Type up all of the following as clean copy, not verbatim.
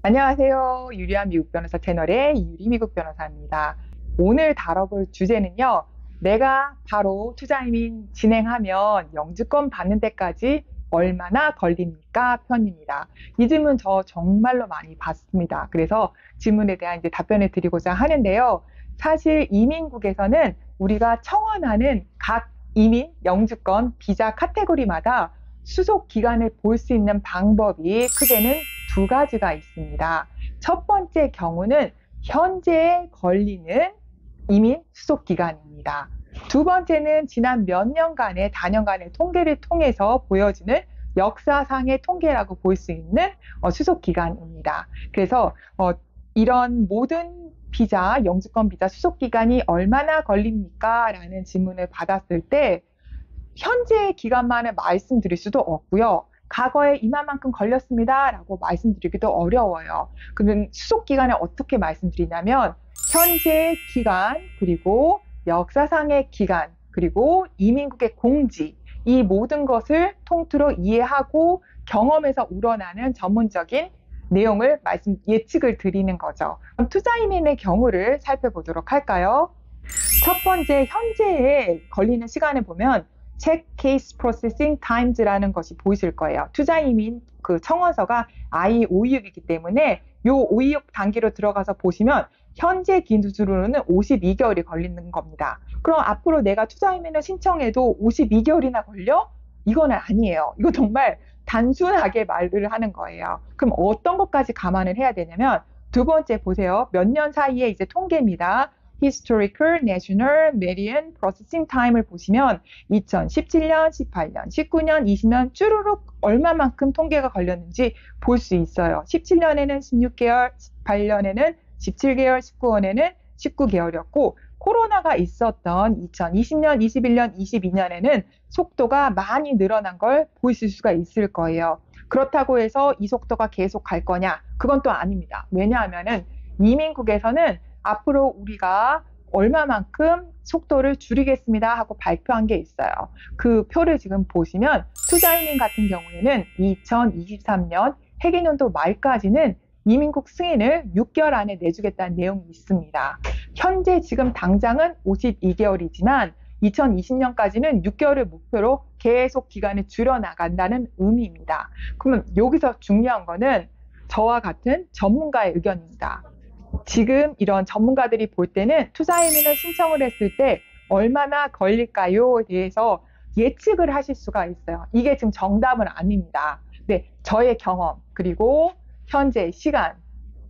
안녕하세요. 유리한 미국 변호사 채널의 이유리 미국 변호사입니다. 오늘 다뤄볼 주제는요. 내가 바로 투자이민 진행하면 영주권 받는 데까지 얼마나 걸립니까? 편입니다. 이 질문 저 정말로 많이 받습니다. 그래서 질문에 대한 답변을 드리고자 하는데요. 사실 이민국에서는 우리가 청원하는 각 이민 영주권 비자 카테고리마다 수속 기간을 볼 수 있는 방법이 크게는 두 가지가 있습니다. 첫 번째 경우는 현재 걸리는 이민 수속 기간입니다. 두 번째는 지난 몇 년간의 다년간의 통계를 통해서 보여지는 역사상의 통계라고 볼 수 있는 수속 기간입니다. 그래서 이런 모든 비자, 영주권 비자 수속 기간이 얼마나 걸립니까? 라는 질문을 받았을 때 현재 기간만을 말씀드릴 수도 없고요. 과거에 이만큼 걸렸습니다 라고 말씀드리기도 어려워요. 그러면 수속 기간을 어떻게 말씀드리냐면 현재 기간, 그리고 역사상의 기간, 그리고 이민국의 공지, 이 모든 것을 통틀어 이해하고 경험에서 우러나는 전문적인 내용을 예측을 드리는 거죠. 그럼 투자이민의 경우를 살펴보도록 할까요? 첫 번째, 현재에 걸리는 시간을 보면 Check Case Processing Times라는 것이 보이실 거예요. 투자이민 그 청원서가 I-526이기 때문에 이 526 단계로 들어가서 보시면 현재 기준으로는 52개월이 걸리는 겁니다. 그럼 앞으로 내가 투자이민을 신청해도 52개월이나 걸려? 이건 아니에요. 이거 정말 단순하게 말을 하는 거예요. 그럼 어떤 것까지 감안을 해야 되냐면 두 번째 보세요. 몇 년 사이에 이제 통계입니다. Historical, National, Median, Processing Time을 보시면 2017년, 18년, 19년, 20년 쭈루룩 얼마만큼 통계가 걸렸는지 볼 수 있어요. 17년에는 16개월, 18년에는 17개월, 19년에는 19개월이었고 코로나가 있었던 2020년, 21년, 22년에는 속도가 많이 늘어난 걸 보실 수가 있을 거예요. 그렇다고 해서 이 속도가 계속 갈 거냐? 그건 또 아닙니다. 왜냐하면은 이민국에서는 앞으로 우리가 얼마만큼 속도를 줄이겠습니다 하고 발표한 게 있어요. 그 표를 지금 보시면 투자이민 같은 경우에는 2023년 회계연도 말까지는 이민국 승인을 6개월 안에 내주겠다는 내용이 있습니다. 현재 지금 당장은 52개월이지만 2020년까지는 6개월을 목표로 계속 기간을 줄여나간다는 의미입니다. 그러면 여기서 중요한 거는 저와 같은 전문가의 의견입니다. 지금 이런 전문가들이 볼 때는 투자이민을 신청을 했을 때 얼마나 걸릴까요에 대해서 예측을 하실 수가 있어요. 이게 지금 정답은 아닙니다. 네, 저의 경험, 그리고 현재 시간,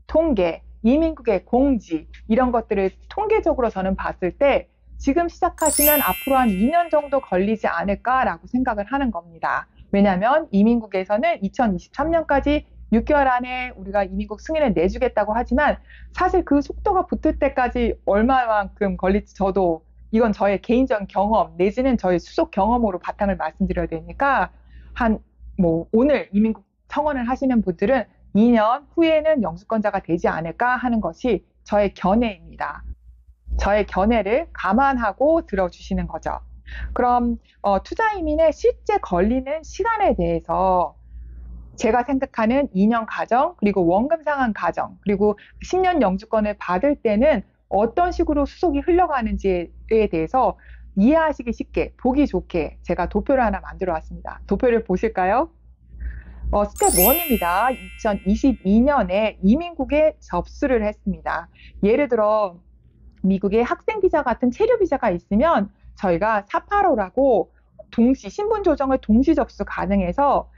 통계, 이민국의 공지 이런 것들을 통계적으로 저는 봤을 때 지금 시작하시면 앞으로 한 2년 정도 걸리지 않을까라고 생각을 하는 겁니다. 왜냐하면 이민국에서는 2023년까지 6개월 안에 우리가 이민국 승인을 내주겠다고 하지만 사실 그 속도가 붙을 때까지 얼마만큼 걸릴지 저도 이건 저의 개인적인 경험 내지는 저의 수속 경험으로 바탕을 말씀드려야 되니까 오늘 이민국 청원을 하시는 분들은 2년 후에는 영주권자가 되지 않을까 하는 것이 저의 견해입니다. 저의 견해를 감안하고 들어주시는 거죠. 그럼 투자이민의 실제 걸리는 시간에 대해서 제가 생각하는 2년 가정, 그리고 원금 상환 가정, 그리고 10년 영주권을 받을 때는 어떤 식으로 수속이 흘러가는지에 대해서 이해하시기 쉽게, 보기 좋게 제가 도표를 하나 만들어 왔습니다. 도표를 보실까요? 스텝 1입니다. 2022년에 이민국에 접수를 했습니다. 예를 들어 미국의 학생 비자 같은 체류 비자가 있으면 저희가 485라고 신분 조정을 동시 접수 가능해서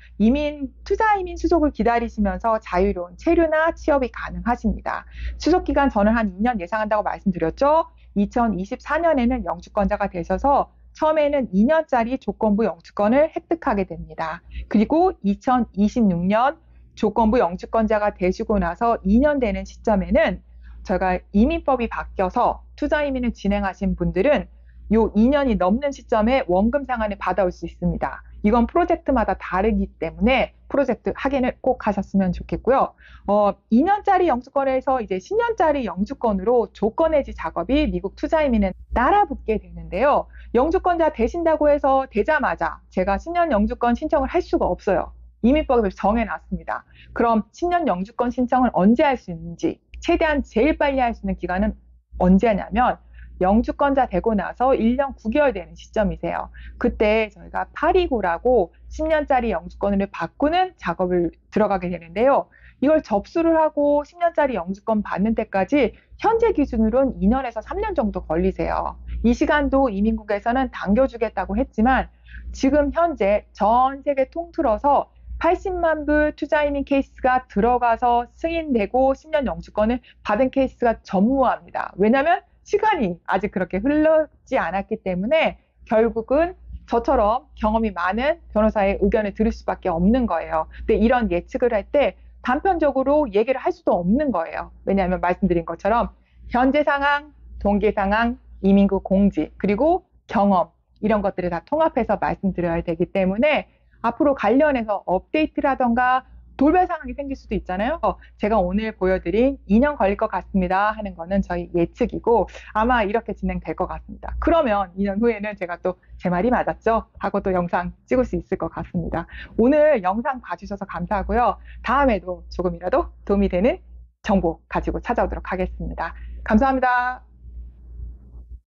투자이민 수속을 기다리시면서 자유로운 체류나 취업이 가능하십니다. 수속 기간 저는 한 2년 예상한다고 말씀드렸죠. 2024년에는 영주권자가 되셔서 처음에는 2년짜리 조건부 영주권을 획득하게 됩니다. 그리고 2026년 조건부 영주권자가 되시고 나서 2년 되는 시점에는 저희가 이민법이 바뀌어서 투자이민을 진행하신 분들은 요 2년이 넘는 시점에 원금 상환을 받아올 수 있습니다. 이건 프로젝트마다 다르기 때문에 프로젝트 확인을 꼭 하셨으면 좋겠고요. 2년짜리 영주권에서 이제 10년짜리 영주권으로 조건 해지 작업이 미국 투자이민은 따라붙게 되는데요. 영주권자 되신다고 해서 되자마자 제가 10년 영주권 신청을 할 수가 없어요. 이민법에서 정해놨습니다. 그럼 10년 영주권 신청을 언제 할 수 있는지, 최대한 제일 빨리 할 수 있는 기간은 언제 하냐면 영주권자 되고 나서 1년 9개월 되는 시점이세요. 그때 저희가 829라고 10년짜리 영주권을 바꾸는 작업을 들어가게 되는데요. 이걸 접수를 하고 10년짜리 영주권 받는 때까지 현재 기준으로는 2년에서 3년 정도 걸리세요. 이 시간도 이민국에서는 당겨주겠다고 했지만 지금 현재 전 세계 통틀어서 80만 불 투자이민 케이스가 들어가서 승인되고 10년 영주권을 받은 케이스가 전무합니다. 왜냐하면 시간이 아직 그렇게 흐르지 않았기 때문에 결국은 저처럼 경험이 많은 변호사의 의견을 들을 수밖에 없는 거예요. 근데 이런 예측을 할 때 단편적으로 얘기를 할 수도 없는 거예요. 왜냐하면 말씀드린 것처럼 현재 상황, 동기 상황, 이민국 공지, 그리고 경험 이런 것들을 다 통합해서 말씀드려야 되기 때문에 앞으로 관련해서 업데이트라던가 돌발 상황이 생길 수도 있잖아요. 제가 오늘 보여드린 2년 걸릴 것 같습니다 하는 거는 저희 예측이고 아마 이렇게 진행될 것 같습니다. 그러면 2년 후에는 제가 또 제 말이 맞았죠? 하고 또 영상 찍을 수 있을 것 같습니다. 오늘 영상 봐주셔서 감사하고요. 다음에도 조금이라도 도움이 되는 정보 가지고 찾아오도록 하겠습니다. 감사합니다.